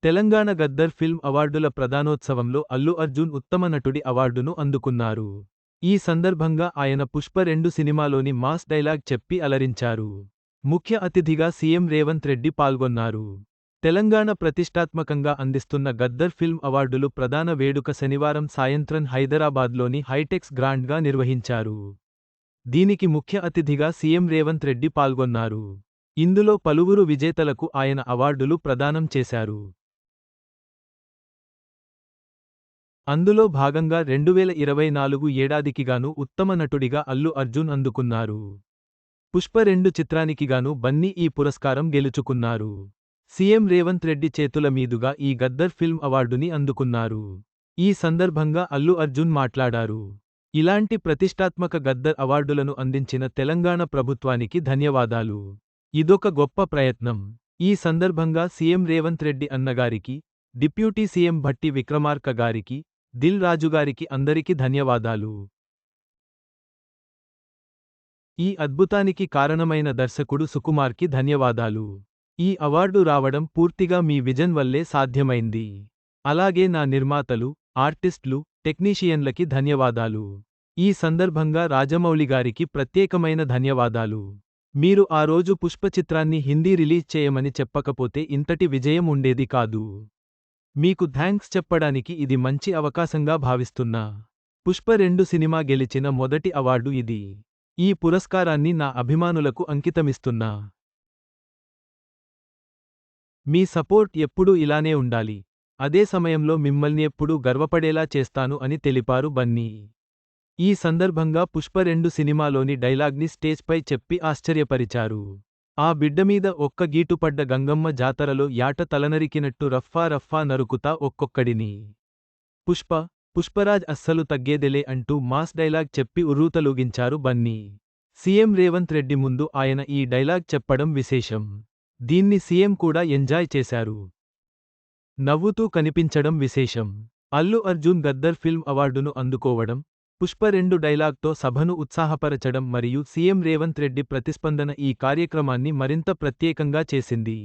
Telangana Gaddar film అవార్డుల ప్రదానోత్సవంలో అల్లు అర్జున్ ఉత్తమ నటుడి అవార్డును అందుకున్నారు. ఈ సందర్భంగా ఆయన పుష్ప 2 సినిమాలోని మాస్ డైలాగ్ చెప్పి అలరించారు. ముఖ్య అతిథిగా సీఎం రేవంత్ రెడ్డి పాల్గొన్నారు. తెలంగాణ ప్రతిష్టాత్మకంగా అందిస్తున్న గద్దర్ ఫిల్మ్ అవార్డులు ప్రదాన వేడుక శనివారం సాయంత్రం హైదరాబాద్లోని హైటెక్స్ గ్రాండ్గా నిర్వహించారు. దీనికి ముఖ్య అతిథిగా సీఎం రేవంత్ రెడ్డి పాల్గొన్నారు. ఇందులో పలువురు విజేతలకు ఆయన అవార్డులు ప్రదానం చేశారు. అందులో భాగంగా 2024 ఏడాదికిగాను ఉత్తమ నటుడిగా అల్లు అర్జున్ అందుకున్నారు. పుష్ప 2 చిత్రానికిగాను బన్నీ ఈ పురస్కారం గెలుచుకున్నారు. సీఎం రేవంత్ రెడ్డి చేతుల మీదుగా ఈ గద్దర్ ఫిల్మ్ అవార్డుని అందుకున్నారు. ఈ సందర్భంగా అల్లు అర్జున్ మాట్లాడారు. ఇలాంటి ప్రతిష్టాత్మక గద్దర్ అవార్డులను అందించిన తెలంగాణ ప్రభుత్వానికి ధన్యవాదాలు. ఇదొక గొప్ప ప్రయత్నం. ఈ సందర్భంగా సీఎం రేవంత్ రెడ్డి అన్నగారికి, డిప్యూటీ సీఎం భట్టి విక్రమార్క గారికి, దిల్ రాజుగారికి అందరికి ధన్యవాదాలు. ఈ అద్భుతానికి కారణమైన దర్శకుడు సుకుమార్కి ధన్యవాదాలు. ఈ అవార్డు రావడం పూర్తిగా మీ విజన్ వల్లే సాధ్యమైంది. అలాగే నా నిర్మాతలు, ఆర్టిస్టులు, టెక్నీషియన్లకి ధన్యవాదాలు. ఈ సందర్భంగా రాజమౌళిగారికి ప్రత్యేకమైన ధన్యవాదాలు. మీరు ఆ రోజు పుష్ప చిత్రాన్ని హిందీ రిలీజ్ చేయమని చెప్పకపోతే ఇంతటి విజయం ఉండేది కాదు. మీకు థాంక్స్ చెప్పడానికి ఇది మంచి అవకాశంగా భావిస్తున్నా. పుష్ప 2 సినిమా గెలిచిన మొదటి అవార్డు ఇది. ఈ పురస్కారాన్ని నా అభిమానులకు అంకితమిస్తున్నా. మీ సపోర్ట్ ఎప్పుడూ ఇలానే ఉండాలి. అదే సమయంలో మిమ్మల్ని ఎప్పుడూ గర్వపడేలా చేస్తాను అని తెలిపారు బన్నీ. ఈ సందర్భంగా పుష్ప 2 సినిమాలోని డైలాగ్ని స్టేజ్పై చెప్పి ఆశ్చర్యపరిచారు. ఆ బిడ్డమీద ఒక్క గీటుపడ్డ గంగమ్మ జాతరలో యాట తలనరికినట్టు రఫ్ఫా రఫ్ఫా నరుకుతా ఒక్కొక్కడిని. పుష్పరాజ్ అస్సలు తగ్గేదెలే అంటూ మాస్ డైలాగ్ చెప్పి ఉర్రూతలూగించారు బన్నీ. సీఎం రేవంత్ రెడ్డి ముందు ఆయన ఈ డైలాగ్ చెప్పడం విశేషం. దీన్ని సీఎం కూడా ఎంజాయ్ చేశారు. నవ్వుతూ కనిపించడం విశేషం. అల్లు అర్జున్ గద్దర్ ఫిల్మ్ అవార్డును అందుకోవడం, పుష్ప 2 డైలాగ్తో సభను ఉత్సాహపరచడం మరియు సీఎం రేవంత్ రెడ్డి ప్రతిస్పందన ఈ కార్యక్రమాన్ని మరింత ప్రత్యేకంగా చేసింది.